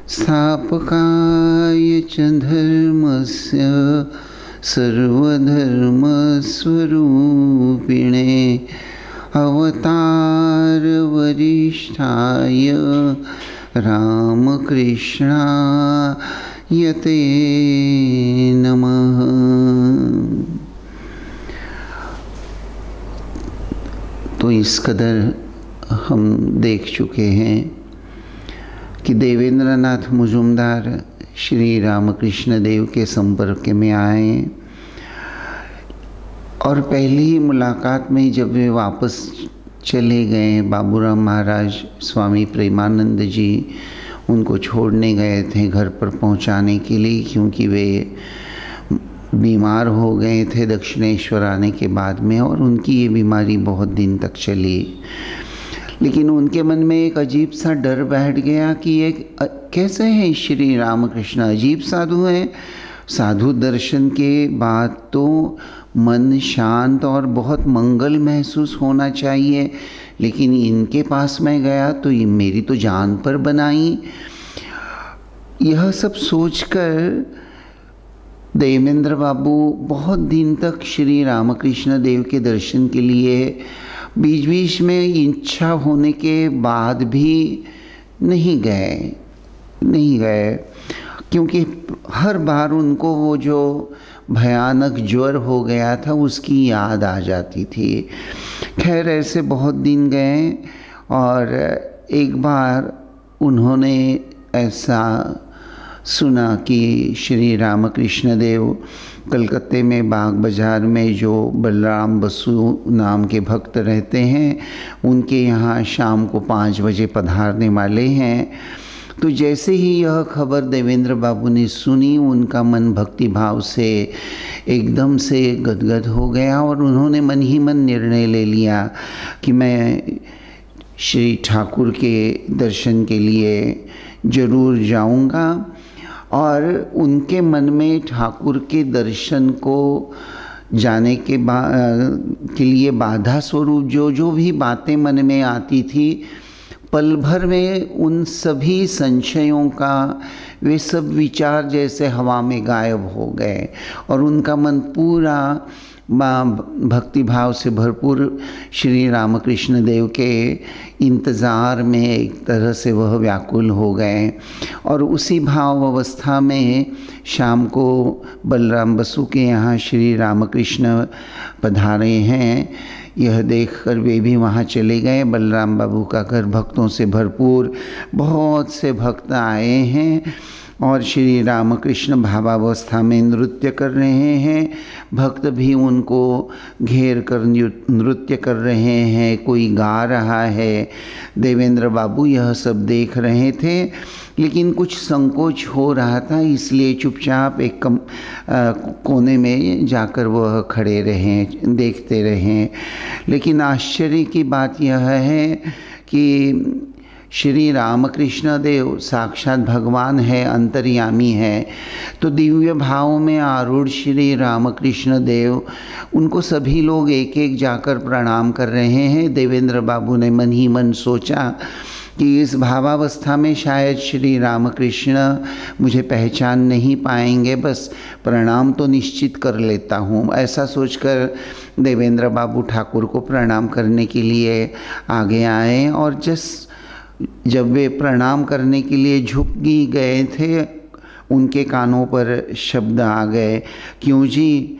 स्थापकाय च धर्मस्य सर्वधर्मस्वरूपिणे अवतारवरिष्ठाय रामकृष्णाय ते नमः। तो इस कदर हम देख चुके हैं कि देवेंद्रनाथ मुजुमदार श्री रामकृष्ण देव के संपर्क में आए और पहली ही मुलाकात में जब वे वापस चले गए, बाबूराम महाराज स्वामी प्रेमानंद जी उनको छोड़ने गए थे घर पर पहुंचाने के लिए, क्योंकि वे बीमार हो गए थे दक्षिणेश्वर आने के बाद में, और उनकी ये बीमारी बहुत दिन तक चली। लेकिन उनके मन में एक अजीब सा डर बैठ गया कि ये कैसे हैं श्री रामकृष्ण, अजीब साधु हैं। साधु दर्शन के बाद तो मन शांत और बहुत मंगल महसूस होना चाहिए, लेकिन इनके पास मैं गया तो ये मेरी तो जान पर बनाई। यह सब सोचकर देवेंद्र बाबू बहुत दिन तक श्री रामकृष्ण देव के दर्शन के लिए बीच बीच में इच्छा होने के बाद भी नहीं गए, क्योंकि हर बार उनको वो जो भयानक ज्वर हो गया था उसकी याद आ जाती थी। खैर ऐसे बहुत दिन गए और एक बार उन्होंने ऐसा सुना कि श्री रामकृष्ण देव कलकत्ते में बाग बाज़ार में जो बलराम बसु नाम के भक्त रहते हैं उनके यहाँ शाम को 5 बजे पधारने वाले हैं। तो जैसे ही यह खबर देवेंद्र बाबू ने सुनी, उनका मन भक्ति भाव से एकदम से गदगद हो गया और उन्होंने मन ही मन निर्णय ले लिया कि मैं श्री ठाकुर के दर्शन के लिए ज़रूर जाऊंगा। और उनके मन में ठाकुर के दर्शन को जाने के लिए बाधा स्वरूप जो भी बातें मन में आती थी, पल भर में उन सभी संशयों का वे सब विचार जैसे हवा में गायब हो गए और उनका मन पूरा भक्ति भाव से भरपूर श्री रामकृष्ण देव के इंतज़ार में एक तरह से वह व्याकुल हो गए। और उसी भाव अवस्था में शाम को बलराम बसु के यहाँ श्री रामकृष्ण पधारे हैं, यह देखकर वे भी वहाँ चले गए। बलराम बाबू का घर भक्तों से भरपूर, बहुत से भक्त आए हैं और श्री रामकृष्ण भावावस्था में नृत्य कर रहे हैं। भक्त भी उनको घेर कर नृत्य कर रहे हैं, कोई गा रहा है। देवेंद्र बाबू यह सब देख रहे थे, लेकिन कुछ संकोच हो रहा था, इसलिए चुपचाप एक कोने में जाकर वह खड़े रहें, देखते रहें। लेकिन आश्चर्य की बात यह है कि श्री रामकृष्ण देव साक्षात भगवान है, अंतर्यामी है। तो दिव्य भाव में आरूढ़ श्री रामकृष्ण देव, उनको सभी लोग एक एक जाकर प्रणाम कर रहे हैं। देवेंद्र बाबू ने मन ही मन सोचा कि इस भावावस्था में शायद श्री रामकृष्ण मुझे पहचान नहीं पाएंगे, बस प्रणाम तो निश्चित कर लेता हूँ। ऐसा सोचकर देवेंद्र बाबू ठाकुर को प्रणाम करने के लिए आगे आए और जब वे प्रणाम करने के लिए झुक ही गए थे, उनके कानों पर शब्द आ गए, क्यों जी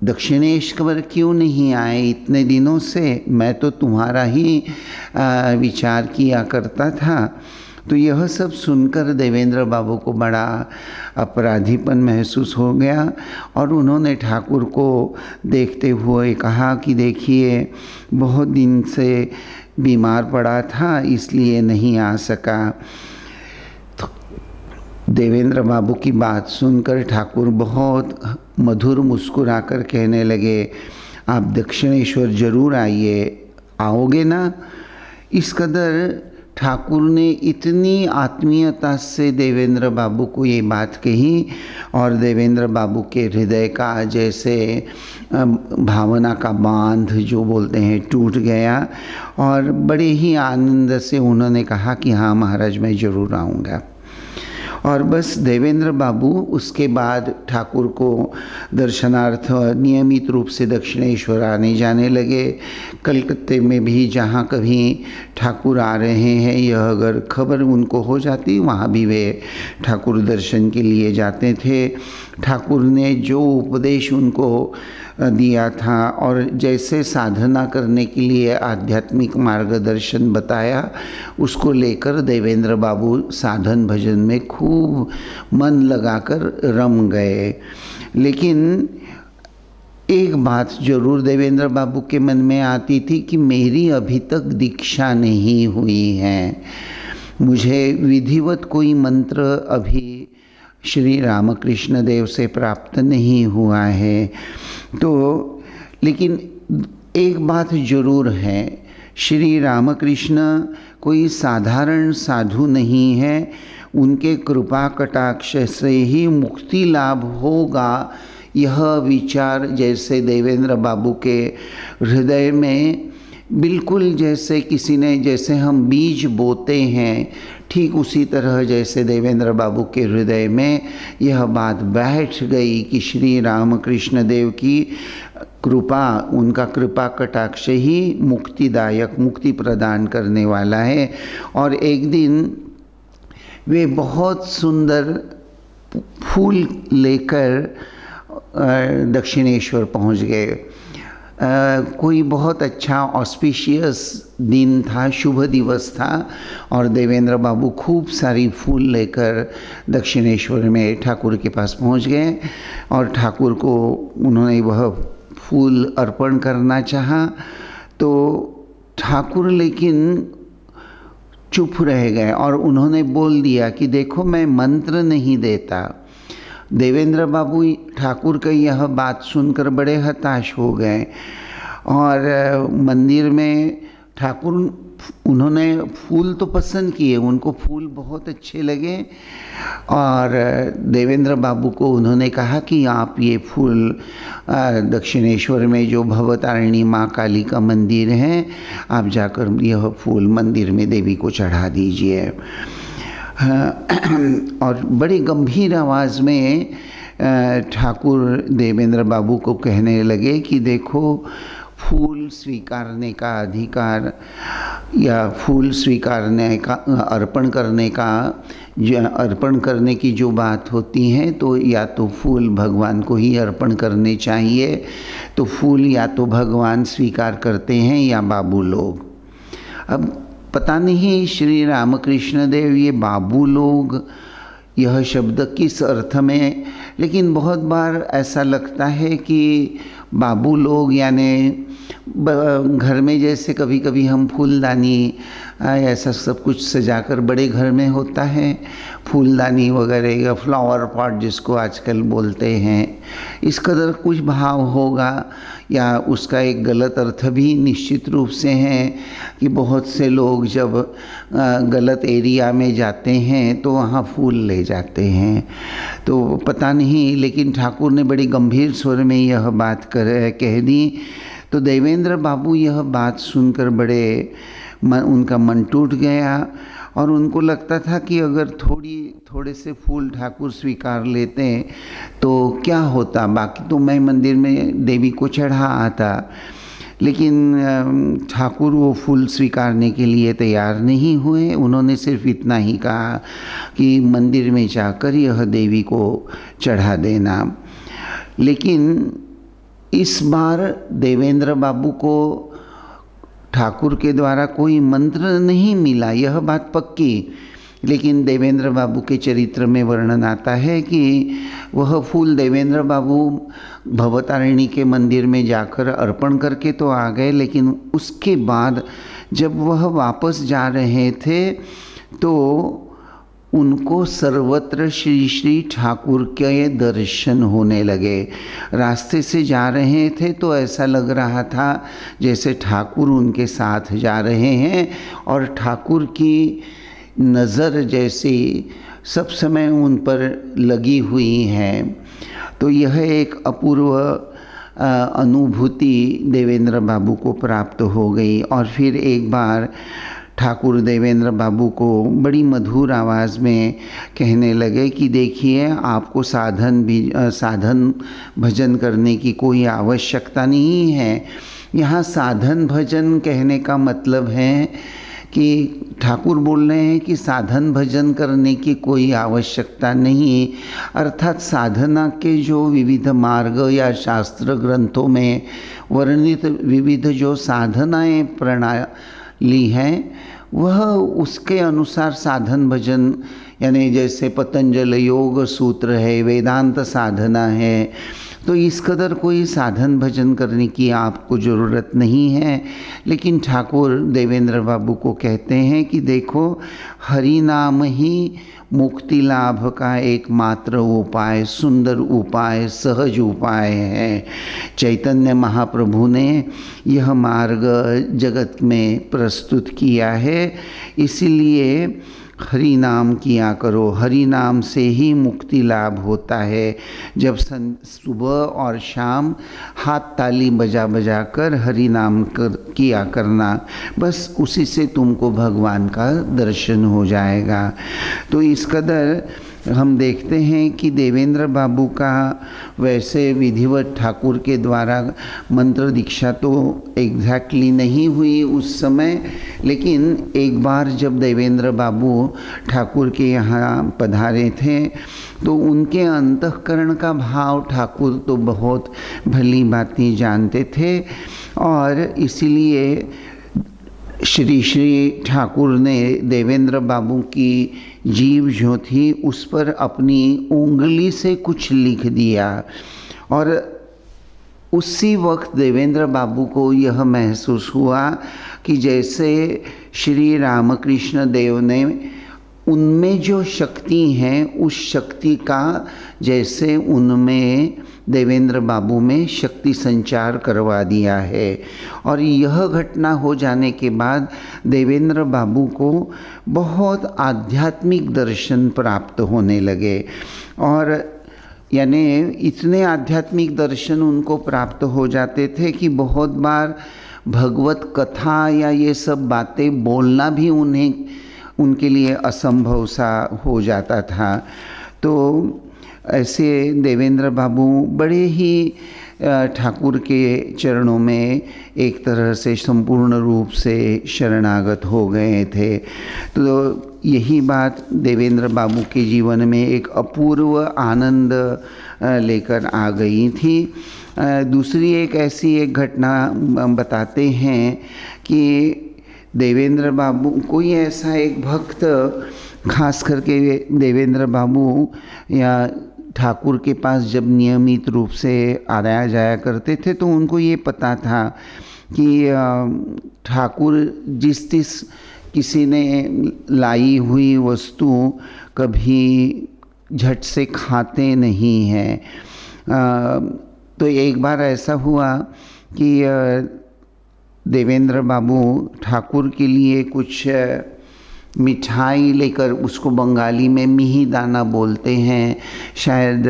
दक्षिणेश्वर क्यों नहीं आए इतने दिनों से, मैं तो तुम्हारा ही विचार किया करता था। तो यह सब सुनकर देवेंद्र बाबू को बड़ा अपराधीपन महसूस हो गया और उन्होंने ठाकुर को देखते हुए कहा कि देखिए बहुत दिन से बीमार पड़ा था इसलिए नहीं आ सका। तो देवेंद्र बाबू की बात सुनकर ठाकुर बहुत मधुर मुस्कुराकर कहने लगे, आप दक्षिणेश्वर जरूर आइए, आओगे ना। इस कदर ठाकुर ने इतनी आत्मीयता से देवेंद्र बाबू को ये बात कही और देवेंद्र बाबू के हृदय का जैसे भावना का बांध जो बोलते हैं टूट गया और बड़े ही आनंद से उन्होंने कहा कि हाँ महाराज मैं ज़रूर आऊँगा। और बस देवेंद्र बाबू उसके बाद ठाकुर को दर्शनार्थ नियमित रूप से दक्षिणेश्वर आने जाने लगे। कलकत्ते में भी जहाँ कभी ठाकुर आ रहे हैं यह अगर खबर उनको हो जाती, वहाँ भी वे ठाकुर दर्शन के लिए जाते थे। ठाकुर ने जो उपदेश उनको दिया था और जैसे साधना करने के लिए आध्यात्मिक मार्गदर्शन बताया, उसको लेकर देवेंद्र बाबू साधन भजन में खूब मन लगाकर रम गए। लेकिन एक बात जरूर देवेंद्र बाबू के मन में आती थी कि मेरी अभी तक दीक्षा नहीं हुई है, मुझे विधिवत कोई मंत्र अभी श्री रामकृष्ण देव से प्राप्त नहीं हुआ है। तो लेकिन एक बात जरूर है, श्री रामकृष्ण कोई साधारण साधु नहीं है, उनके कृपा कटाक्ष से ही मुक्ति लाभ होगा, यह विचार जैसे देवेंद्र बाबू के हृदय में बिल्कुल जैसे किसी ने, जैसे हम बीज बोते हैं, ठीक उसी तरह जैसे देवेंद्र बाबू के हृदय में यह बात बैठ गई कि श्री रामकृष्ण देव की कृपा, उनका कृपा कटाक्ष ही मुक्तिदायक, मुक्ति प्रदान करने वाला है। और एक दिन वे बहुत सुंदर फूल लेकर दक्षिणेश्वर पहुंच गए। कोई बहुत अच्छा ऑस्पिशियस दिन था, शुभ दिवस था, और देवेंद्र बाबू खूब सारी फूल लेकर दक्षिणेश्वर में ठाकुर के पास पहुंच गए और ठाकुर को उन्होंने वह फूल अर्पण करना चाहा। तो ठाकुर लेकिन चुप रह गए और उन्होंने बोल दिया कि देखो मैं मंत्र नहीं देता। देवेंद्र बाबू ठाकुर की यह बात सुनकर बड़े हताश हो गए और मंदिर में ठाकुर, उन्होंने फूल तो पसंद किए, उनको फूल बहुत अच्छे लगे और देवेंद्र बाबू को उन्होंने कहा कि आप ये फूल दक्षिणेश्वर में जो भवतारिणी माँ काली का मंदिर है, आप जाकर यह फूल मंदिर में देवी को चढ़ा दीजिए। और बड़ी गंभीर आवाज़ में ठाकुर देवेंद्र बाबू को कहने लगे कि देखो, फूल स्वीकारने का अधिकार या फूल स्वीकारने का, अर्पण करने की जो बात होती है, तो या तो फूल भगवान को ही अर्पण करने चाहिए, तो फूल या तो भगवान स्वीकार करते हैं या बाबू लोग। अब पता नहीं श्री रामकृष्ण देव ये बाबू लोग यह शब्द किस अर्थ में, लेकिन बहुत बार ऐसा लगता है कि बाबू लोग यानी घर में जैसे कभी कभी हम फूलदानी ऐसा सब कुछ सजाकर, बड़े घर में होता है फूलदानी वगैरह या फ्लावर पॉट जिसको आजकल बोलते हैं, इस कदर कुछ भाव होगा या उसका एक गलत अर्थ भी निश्चित रूप से है कि बहुत से लोग जब गलत एरिया में जाते हैं तो वहाँ फूल ले जाते हैं। तो पता नहीं, लेकिन ठाकुर ने बड़ी गंभीर स्वर में यह बात कह दी। तो देवेंद्र बाबू यह बात सुनकर बड़े उनका मन टूट गया और उनको लगता था कि अगर थोड़े से फूल ठाकुर स्वीकार लेते तो क्या होता, बाकी तो मैं मंदिर में देवी को चढ़ा आता। लेकिन ठाकुर वो फूल स्वीकारने के लिए तैयार नहीं हुए। उन्होंने सिर्फ इतना ही कहा कि मंदिर में जाकर यह देवी को चढ़ा देना। लेकिन इस बार देवेंद्र बाबू को ठाकुर के द्वारा कोई मंत्र नहीं मिला, यह बात पक्की। लेकिन देवेंद्र बाबू के चरित्र में वर्णन आता है कि वह फूल देवेंद्र बाबू भवतारिणी के मंदिर में जाकर अर्पण करके तो आ गए, लेकिन उसके बाद जब वह वापस जा रहे थे तो उनको सर्वत्र श्री श्री ठाकुर के दर्शन होने लगे। रास्ते से जा रहे थे तो ऐसा लग रहा था जैसे ठाकुर उनके साथ जा रहे हैं और ठाकुर की नज़र जैसी सब समय उन पर लगी हुई है। तो यह एक अपूर्व अनुभूति देवेंद्र बाबू को प्राप्त हो गई। और फिर एक बार ठाकुर देवेंद्र बाबू को बड़ी मधुर आवाज़ में कहने लगे कि देखिए, आपको साधन भजन करने की कोई आवश्यकता नहीं है। यहाँ साधन भजन कहने का मतलब है कि ठाकुर बोल रहे हैं कि साधन भजन करने की कोई आवश्यकता नहीं, अर्थात साधना के जो विविध मार्ग या शास्त्र ग्रंथों में वर्णित विविध जो साधनाएं प्रणाली हैं, वह उसके अनुसार साधन भजन, यानी जैसे पतंजल योग सूत्र है, वेदांत साधना है, तो इस कदर कोई साधन भजन करने की आपको ज़रूरत नहीं है। लेकिन ठाकुर देवेंद्र बाबू को कहते हैं कि देखो, हरि नाम ही मुक्ति लाभ का एकमात्र उपाय, सुंदर उपाय, सहज उपाय है। चैतन्य महाप्रभु ने यह मार्ग जगत में प्रस्तुत किया है, इसीलिए हरि नाम किया करो। हरि नाम से ही मुक्ति लाभ होता है। जब सुबह और शाम हाथ ताली बजा बजा कर हरि नाम किया करना, बस उसी से तुमको भगवान का दर्शन हो जाएगा। तो इस कदर हम देखते हैं कि देवेंद्र बाबू का वैसे विधिवत ठाकुर के द्वारा मंत्र दीक्षा तो एग्जैक्टली नहीं हुई उस समय, लेकिन एक बार जब देवेंद्र बाबू ठाकुर के यहाँ पधारे थे तो उनके अंतःकरण का भाव ठाकुर तो बहुत भली भांति जानते थे, और इसीलिए श्री ठाकुर ने देवेंद्र बाबू की जीभ जो थी उस पर अपनी उंगली से कुछ लिख दिया, और उसी वक्त देवेंद्र बाबू को यह महसूस हुआ कि जैसे श्री रामकृष्ण देव ने उनमें जो शक्ति है उस शक्ति का जैसे उनमें देवेंद्र बाबू में शक्ति संचार करवा दिया है। और यह घटना हो जाने के बाद देवेंद्र बाबू को बहुत आध्यात्मिक दर्शन प्राप्त होने लगे, और यानी इतने आध्यात्मिक दर्शन उनको प्राप्त हो जाते थे कि बहुत बार भगवत कथा या ये सब बातें बोलना भी उनके लिए असंभव सा हो जाता था। तो ऐसे देवेंद्र बाबू बड़े ही ठाकुर के चरणों में एक तरह से संपूर्ण रूप से शरणागत हो गए थे। तो यही बात देवेंद्र बाबू के जीवन में एक अपूर्व आनंद लेकर आ गई थी। दूसरी एक घटना बताते हैं कि देवेंद्र बाबू, कोई ऐसा एक भक्त, खास करके देवेंद्र बाबू या ठाकुर के पास जब नियमित रूप से आया जाया करते थे तो उनको ये पता था कि ठाकुर जिस किसी ने लाई हुई वस्तु कभी झट से खाते नहीं हैं। तो एक बार ऐसा हुआ कि देवेंद्र बाबू ठाकुर के लिए कुछ मिठाई लेकर, उसको बंगाली में मिही दाना बोलते हैं, शायद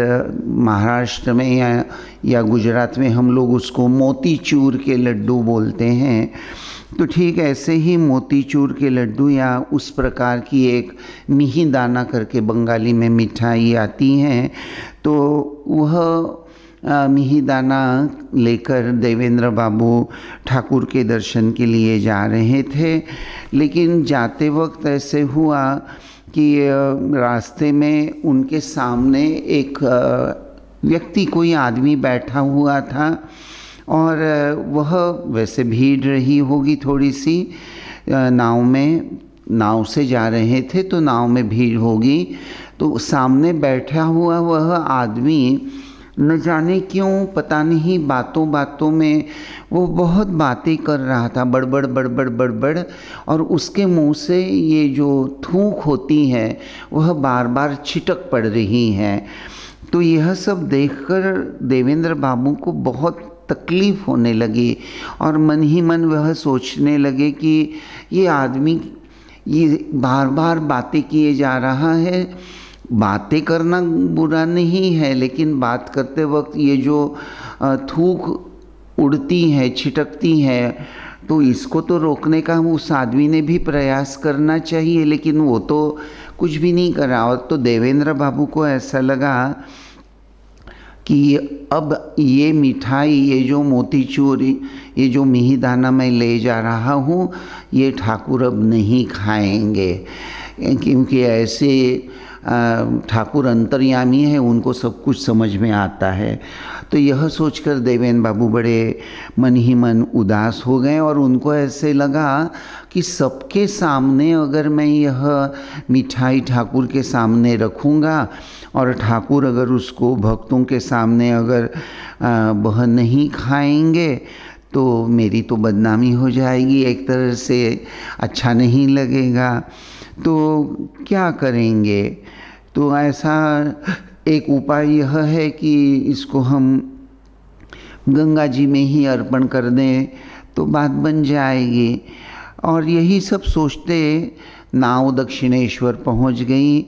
महाराष्ट्र में या गुजरात में हम लोग उसको मोतीचूर के लड्डू बोलते हैं। तो ठीक ऐसे ही मोतीचूर के लड्डू या उस प्रकार की एक मिही दाना करके बंगाली में मिठाई आती हैं, तो वह मिही दाना लेकर देवेंद्र बाबू ठाकुर के दर्शन के लिए जा रहे थे। लेकिन जाते वक्त ऐसे हुआ कि रास्ते में उनके सामने एक व्यक्ति, कोई आदमी बैठा हुआ था, और वह वैसे भीड़ रही होगी थोड़ी सी, नाव से जा रहे थे तो नाव में भीड़ होगी। तो सामने बैठा हुआ वह आदमी न जाने क्यों, पता नहीं, बातों बातों में वो बहुत बातें कर रहा था, बड़बड़ बड़बड़ बड़बड़, और उसके मुंह से ये जो थूक होती है वह बार बार छिटक पड़ रही है। तो यह सब देखकर देवेंद्र बाबू को बहुत तकलीफ़ होने लगी, और मन ही मन वह सोचने लगे कि ये आदमी ये बार बार बातें किए जा रहा है। बातें करना बुरा नहीं है, लेकिन बात करते वक्त ये जो थूक उड़ती है, छिटकती है, तो इसको तो रोकने का उस आदमी ने भी प्रयास करना चाहिए, लेकिन वो तो कुछ भी नहीं कर रहा। और तो देवेंद्र बाबू को ऐसा लगा कि अब ये मिठाई, ये जो मोतीचूर, ये जो मिहिदाना मैं ले जा रहा हूँ, ये ठाकुर अब नहीं खाएंगे, क्योंकि ऐसे ठाकुर अंतर्यामी है, उनको सब कुछ समझ में आता है। तो यह सोचकर देवेंद्र बाबू बड़े मन ही मन उदास हो गए और उनको ऐसे लगा कि सबके सामने अगर मैं यह मिठाई ठाकुर के सामने रखूँगा और ठाकुर अगर उसको भक्तों के सामने अगर वह नहीं खाएंगे तो मेरी तो बदनामी हो जाएगी, एक तरह से अच्छा नहीं लगेगा। तो क्या करेंगे? तो ऐसा एक उपाय यह है कि इसको हम गंगा जी में ही अर्पण कर दें तो बात बन जाएगी। और यही सब सोचते नाव दक्षिणेश्वर पहुंच गई।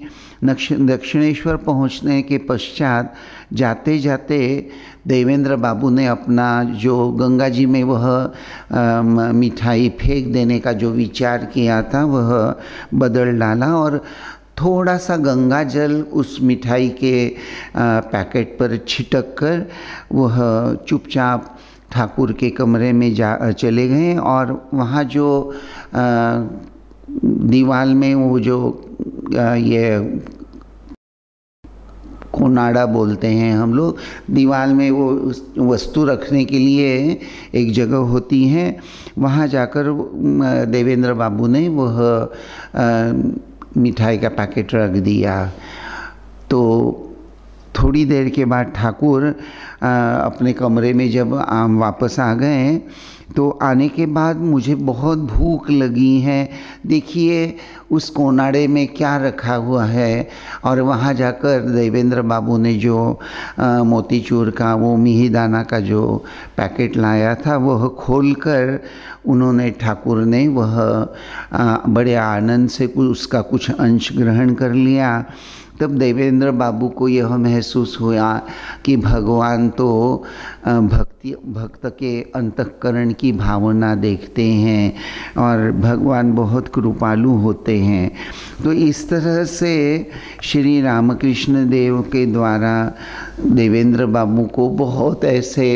दक्षिणेश्वर पहुंचने के पश्चात जाते जाते देवेंद्र बाबू ने अपना जो गंगा जी में वह मिठाई फेंक देने का जो विचार किया था वह बदल डाला और थोड़ा सा गंगा जल उस मिठाई के पैकेट पर छिटक कर वह चुपचाप ठाकुर के कमरे में चले गए और वहाँ जो दीवार में वो जो ये कोनाड़ा बोलते हैं हम लोग, दीवार में वो वस्तु रखने के लिए एक जगह होती है, वहाँ जाकर देवेंद्र बाबू ने वह मिठाई का पैकेट रख दिया। तो थोड़ी देर के बाद ठाकुर अपने कमरे में जब वापस आ गए तो आने के बाद मुझे बहुत भूख लगी है, देखिए उस कोनाड़े में क्या रखा हुआ है। और वहाँ जाकर देवेंद्र बाबू ने जो मोतीचूर का वो मिहिदाना का जो पैकेट लाया था वह खोलकर उन्होंने ठाकुर ने वह बड़े आनंद से उसका कुछ अंश ग्रहण कर लिया। तब देवेंद्र बाबू को यह महसूस हुआ कि भगवान तो भक्त के अंतःकरण की भावना देखते हैं और भगवान बहुत कृपालु होते हैं। तो इस तरह से श्री रामकृष्ण देव के द्वारा देवेंद्र बाबू को बहुत ऐसे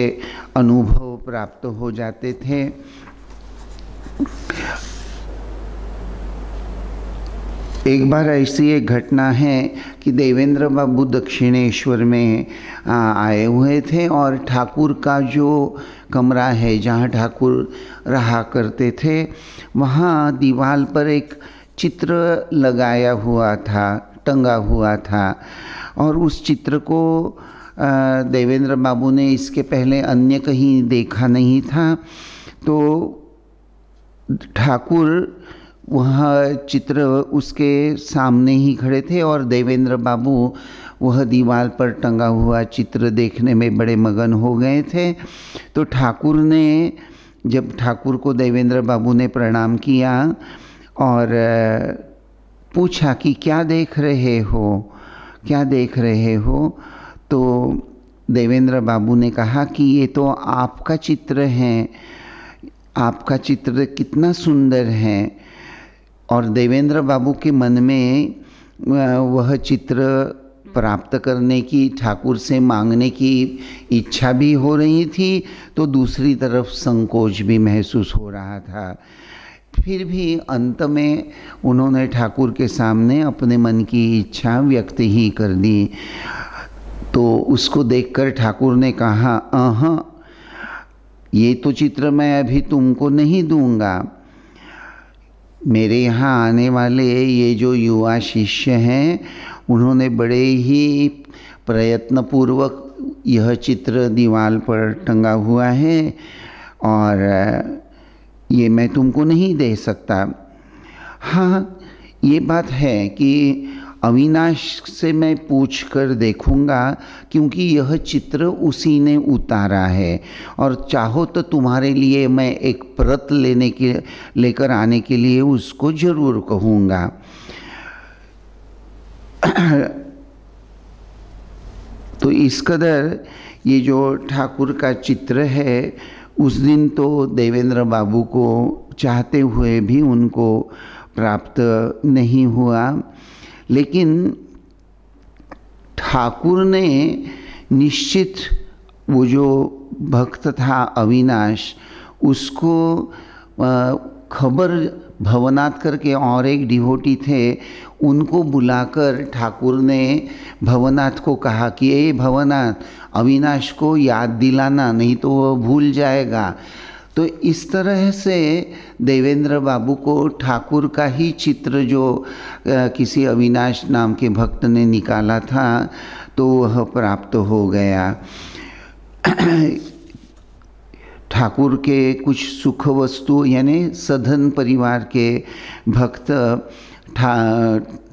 अनुभव प्राप्त हो जाते थे। एक बार ऐसी एक घटना है कि देवेंद्र बाबू दक्षिणेश्वर में आए हुए थे और ठाकुर का जो कमरा है जहाँ ठाकुर रहा करते थे वहाँ दीवार पर एक चित्र लगाया हुआ था, टंगा हुआ था। और उस चित्र को देवेंद्र बाबू ने इसके पहले अन्य कहीं देखा नहीं था। तो ठाकुर वह चित्र उसके सामने ही खड़े थे और देवेंद्र बाबू वह दीवार पर टंगा हुआ चित्र देखने में बड़े मगन हो गए थे। तो ठाकुर ने, जब ठाकुर को देवेंद्र बाबू ने प्रणाम किया और पूछा कि क्या देख रहे हो, क्या देख रहे हो, तो देवेंद्र बाबू ने कहा कि ये तो आपका चित्र है, आपका चित्र कितना सुंदर है। और देवेंद्र बाबू के मन में वह चित्र प्राप्त करने की, ठाकुर से मांगने की इच्छा भी हो रही थी, तो दूसरी तरफ संकोच भी महसूस हो रहा था। फिर भी अंत में उन्होंने ठाकुर के सामने अपने मन की इच्छा व्यक्त ही कर दी। तो उसको देखकर ठाकुर ने कहा, ये तो चित्र मैं अभी तुमको नहीं दूंगा, मेरे यहाँ आने वाले ये जो युवा शिष्य हैं उन्होंने बड़े ही प्रयत्नपूर्वक यह चित्र दीवार पर टंगा हुआ है और ये मैं तुमको नहीं दे सकता। हाँ, ये बात है कि अविनाश से मैं पूछ कर देखूँगा, क्योंकि यह चित्र उसी ने उतारा है और चाहो तो तुम्हारे लिए मैं एक प्रत लेकर आने के लिए उसको ज़रूर कहूँगा। तो इस कदर ये जो ठाकुर का चित्र है उस दिन तो देवेंद्र बाबू को चाहते हुए भी उनको प्राप्त नहीं हुआ, लेकिन ठाकुर ने निश्चित वो जो भक्त था अविनाश, उसको खबर भवनाथ करके और एक डिवोटी थे, उनको बुलाकर ठाकुर ने भवनाथ को कहा कि ए भवनाथ, अविनाश को याद दिलाना, नहीं तो वह भूल जाएगा। तो इस तरह से देवेंद्र बाबू को ठाकुर का ही चित्र जो किसी अविनाश नाम के भक्त ने निकाला था तो वह प्राप्त हो गया। ठाकुर के कुछ सुख वस्तु यानी सधन परिवार के भक्त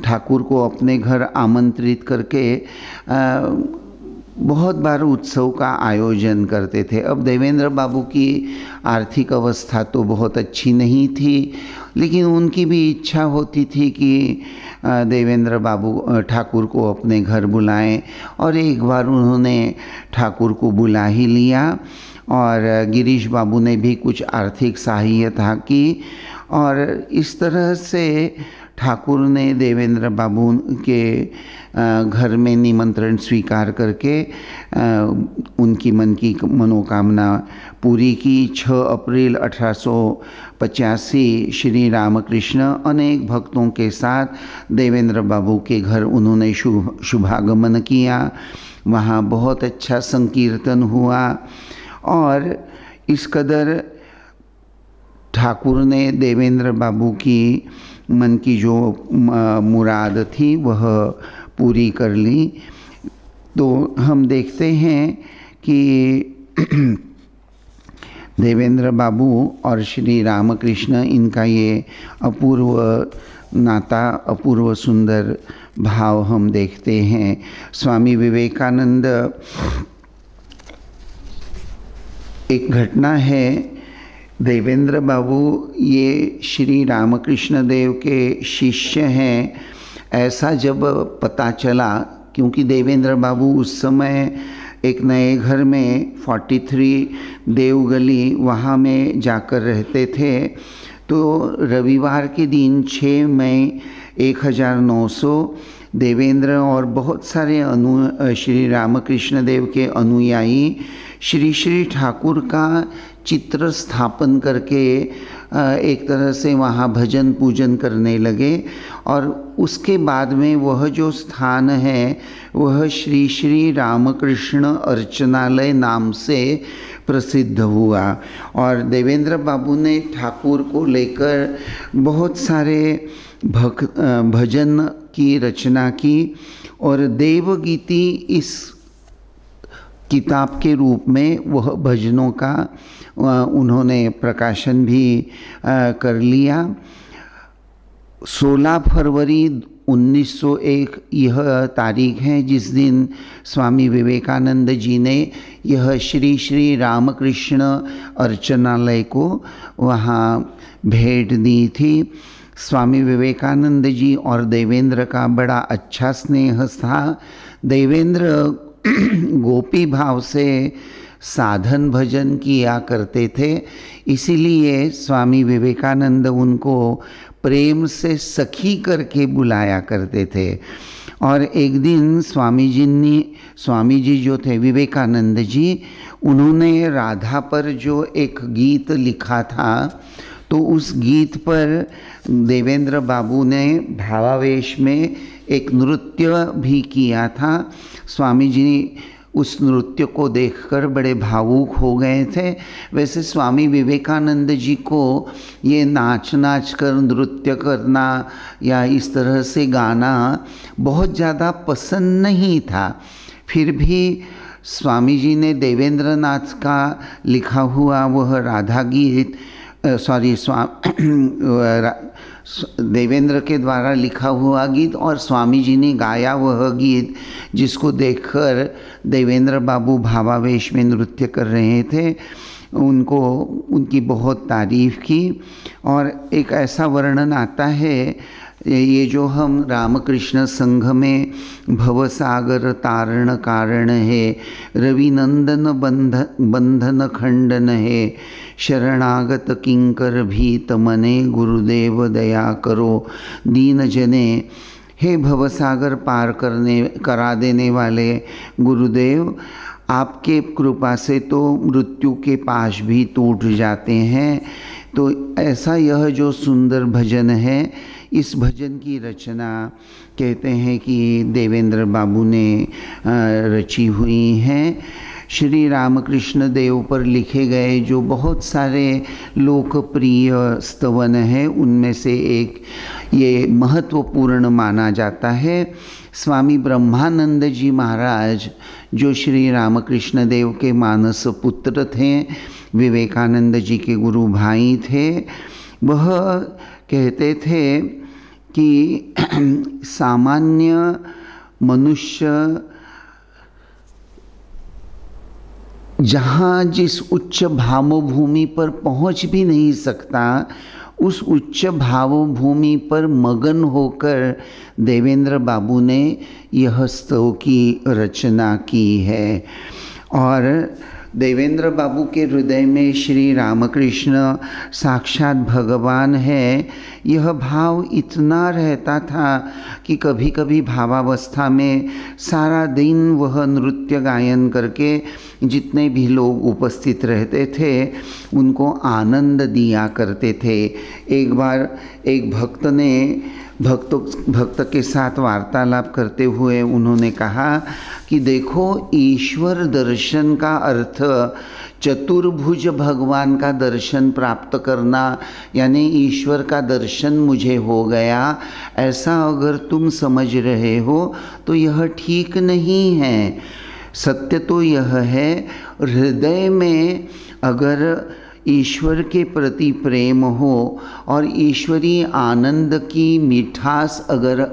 ठाकुर को अपने घर आमंत्रित करके बहुत बार उत्सव का आयोजन करते थे। अब देवेंद्र बाबू की आर्थिक अवस्था तो बहुत अच्छी नहीं थी, लेकिन उनकी भी इच्छा होती थी कि देवेंद्र बाबू ठाकुर को अपने घर बुलाएं, और एक बार उन्होंने ठाकुर को बुला ही लिया। और गिरीश बाबू ने भी कुछ आर्थिक सहायता की, और इस तरह से ठाकुर ने देवेंद्र बाबू के घर में निमंत्रण स्वीकार करके उनकी मन की मनोकामना पूरी की। 6 अप्रैल 1885 श्री रामकृष्ण अनेक भक्तों के साथ देवेंद्र बाबू के घर उन्होंने शुभागमन किया। वहाँ बहुत अच्छा संकीर्तन हुआ, और इस कदर ठाकुर ने देवेंद्र बाबू की मन की जो मुराद थी वह पूरी कर ली। तो हम देखते हैं कि देवेंद्र बाबू और श्री रामकृष्ण, इनका ये अपूर्व नाता, अपूर्व सुंदर भाव हम देखते हैं। स्वामी विवेकानंद, एक घटना है, देवेंद्र बाबू ये श्री रामकृष्ण देव के शिष्य हैं ऐसा जब पता चला, क्योंकि देवेंद्र बाबू उस समय एक नए घर में 43 देवगली वहाँ में जाकर रहते थे। तो रविवार के दिन 6 मई 1900 देवेंद्र और बहुत सारे श्री रामकृष्ण देव के अनुयायी श्री श्री ठाकुर का चित्र स्थापन करके एक तरह से वहाँ भजन पूजन करने लगे, और उसके बाद में वह जो स्थान है वह श्री श्री रामकृष्ण अर्चनालय नाम से प्रसिद्ध हुआ। और देवेंद्र बाबू ने ठाकुर को लेकर बहुत सारे भजन की रचना की, और देवगीति इस किताब के रूप में वह भजनों का उन्होंने प्रकाशन भी कर लिया। 16 फरवरी 1901 यह तारीख है जिस दिन स्वामी विवेकानंद जी ने यह श्री श्री रामकृष्ण अर्चनालय को वहाँ भेंट दी थी। स्वामी विवेकानंद जी और देवेंद्र का बड़ा अच्छा स्नेह था। देवेंद्र गोपी भाव से साधन भजन किया करते थे, इसीलिए स्वामी विवेकानंद उनको प्रेम से सखी करके बुलाया करते थे। और एक दिन स्वामी जी जो थे विवेकानंद जी, उन्होंने राधा पर जो एक गीत लिखा था, तो उस गीत पर देवेंद्र बाबू ने भावावेश में एक नृत्य भी किया था। स्वामी जी उस नृत्य को देखकर बड़े भावुक हो गए थे। वैसे स्वामी विवेकानंद जी को ये नाच कर नृत्य करना या इस तरह से गाना बहुत ज़्यादा पसंद नहीं था, फिर भी स्वामी जी ने देवेंद्र नाथ का लिखा हुआ वह राधा गीत देवेंद्र के द्वारा लिखा हुआ गीत और स्वामी जी ने गाया वह गीत, जिसको देखकर देवेंद्र बाबू भावावेश में नृत्य कर रहे थे, उनकी बहुत तारीफ़ की। और एक ऐसा वर्णन आता है ये जो हम रामकृष्ण संघ में भवसागर तारण कारण है, रविनंदन बंधन खंडन है, शरणागत किंकर भीत मने, गुरुदेव दया करो दीन जने। हे भवसागर पार करा देने वाले गुरुदेव, आपके कृपा से तो मृत्यु के पाश भी टूट जाते हैं। तो ऐसा यह जो सुंदर भजन है, इस भजन की रचना कहते हैं कि देवेंद्र बाबू ने रची हुई हैं। श्री रामकृष्ण देव पर लिखे गए जो बहुत सारे लोकप्रिय स्तवन हैं, उनमें से एक ये महत्वपूर्ण माना जाता है। स्वामी ब्रह्मानंद जी महाराज जो श्री रामकृष्ण देव के मानस पुत्र थे, विवेकानंद जी के गुरु भाई थे, वह कहते थे कि सामान्य मनुष्य जहाँ जिस उच्च भावभूमि पर पहुँच भी नहीं सकता, उस उच्च भावभूमि पर मगन होकर देवेंद्र बाबू ने यह स्तव की रचना की है। और देवेंद्र बाबू के हृदय में श्री रामकृष्ण साक्षात भगवान है, यह भाव इतना रहता था कि कभी कभी भावावस्था में सारा दिन वह नृत्य गायन करके जितने भी लोग उपस्थित रहते थे उनको आनंद दिया करते थे। एक बार एक भक्त ने भक्त के साथ वार्तालाप करते हुए उन्होंने कहा कि देखो, ईश्वर दर्शन का अर्थ चतुर्भुज भगवान का दर्शन प्राप्त करना, यानी ईश्वर का दर्शन मुझे हो गया, ऐसा अगर तुम समझ रहे हो तो यह ठीक नहीं है। सत्य तो यह है, हृदय में अगर ईश्वर के प्रति प्रेम हो और ईश्वरीय आनंद की मिठास अगर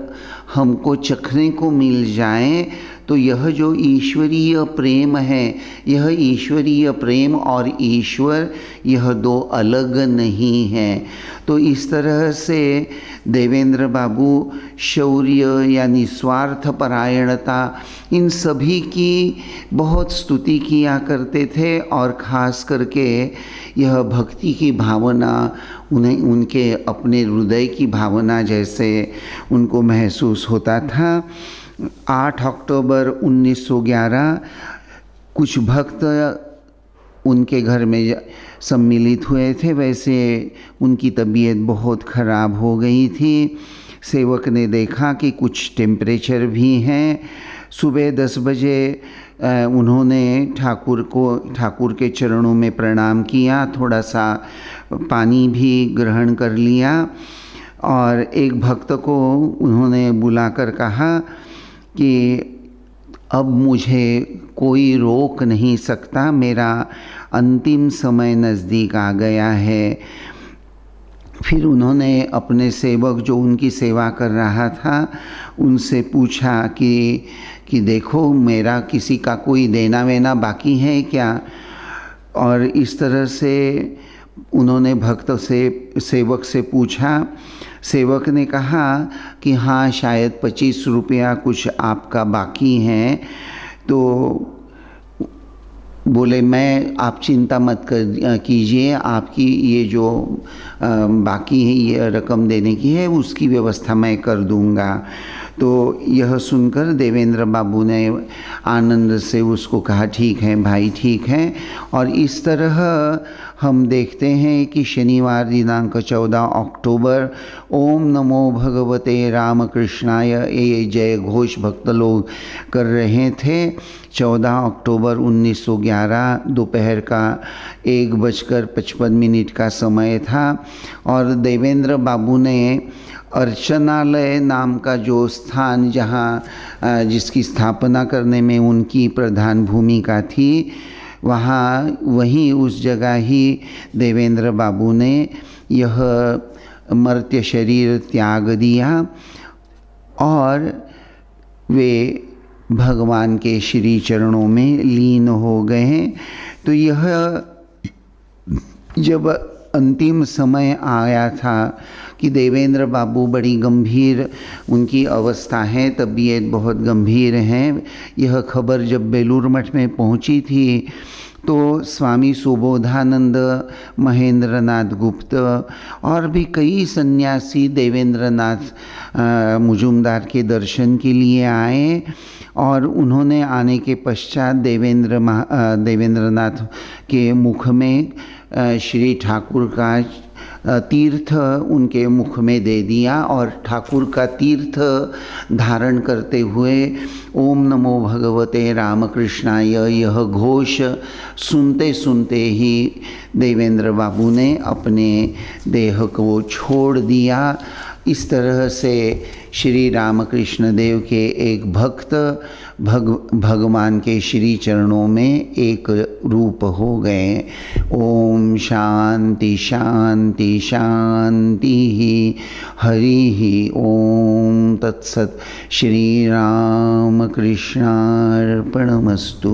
हमको चखने को मिल जाए, तो यह जो ईश्वरीय प्रेम है, यह ईश्वरीय प्रेम और ईश्वर, यह दो अलग नहीं हैं। तो इस तरह से देवेंद्र बाबू शौर्य या निस्वार्थ परायणता, इन सभी की बहुत स्तुति किया करते थे। और ख़ास करके यह भक्ति की भावना उन्हें, उनके अपने हृदय की भावना जैसे उनको महसूस होता था। 8 अक्टूबर 1911 कुछ भक्त उनके घर में सम्मिलित हुए थे। वैसे उनकी तबीयत बहुत ख़राब हो गई थी। सेवक ने देखा कि कुछ टेम्परेचर भी हैं। सुबह 10 बजे उन्होंने ठाकुर के चरणों में प्रणाम किया, थोड़ा सा पानी भी ग्रहण कर लिया और एक भक्त को उन्होंने बुलाकर कहा कि अब मुझे कोई रोक नहीं सकता, मेरा अंतिम समय नज़दीक आ गया है। फिर उन्होंने अपने सेवक जो उनकी सेवा कर रहा था उनसे पूछा कि देखो, मेरा किसी का कोई देना वेना बाकी है क्या। और इस तरह से उन्होंने भक्त से सेवक से पूछा। सेवक ने कहा कि हाँ, शायद 25 रुपया कुछ आपका बाकी है। तो बोले, मैं, आप चिंता मत कीजिए, आपकी ये जो बाकी है ये रकम देने की है उसकी व्यवस्था मैं कर दूंगा। तो यह सुनकर देवेंद्र बाबू ने आनंद से उसको कहा, ठीक है भाई, ठीक है। और इस तरह हम देखते हैं कि शनिवार दिनांक 14 अक्टूबर ओम नमो भगवते रामकृष्णाय ये जय घोष भक्त लोग कर रहे थे। 14 अक्टूबर 1911 दोपहर का 1:55 का समय था और देवेंद्र बाबू ने अर्चनालय नाम का जो स्थान जहाँ जिसकी स्थापना करने में उनकी प्रधान भूमिका थी, वहीं उस जगह ही देवेंद्र बाबू ने यह मर्त्य शरीर त्याग दिया और वे भगवान के श्री चरणों में लीन हो गए। तो यह जब अंतिम समय आया था कि देवेंद्र बाबू बड़ी गंभीर उनकी अवस्था है, तबीयत बहुत गंभीर है। यह खबर जब बेलूर मठ में पहुंची थी तो स्वामी सुबोधानंद, महेंद्रनाथ गुप्त और भी कई सन्यासी देवेंद्रनाथ मुजुमदार के दर्शन के लिए आए और उन्होंने आने के पश्चात देवेंद्रनाथ के मुख में श्री ठाकुर का तीर्थ उनके मुख में दे दिया और ठाकुर का तीर्थ धारण करते हुए ओम नमो भगवते रामकृष्णाय यह घोष सुनते सुनते ही देवेंद्र बाबू ने अपने देह को छोड़ दिया। इस तरह से श्री रामकृष्ण देव के एक भक्त भगवान के श्री चरणों में एक रूप हो गए। ओम शांति शांति शांति हरि ओम तत्सत। श्री राम कृष्णार्पणमस्तु।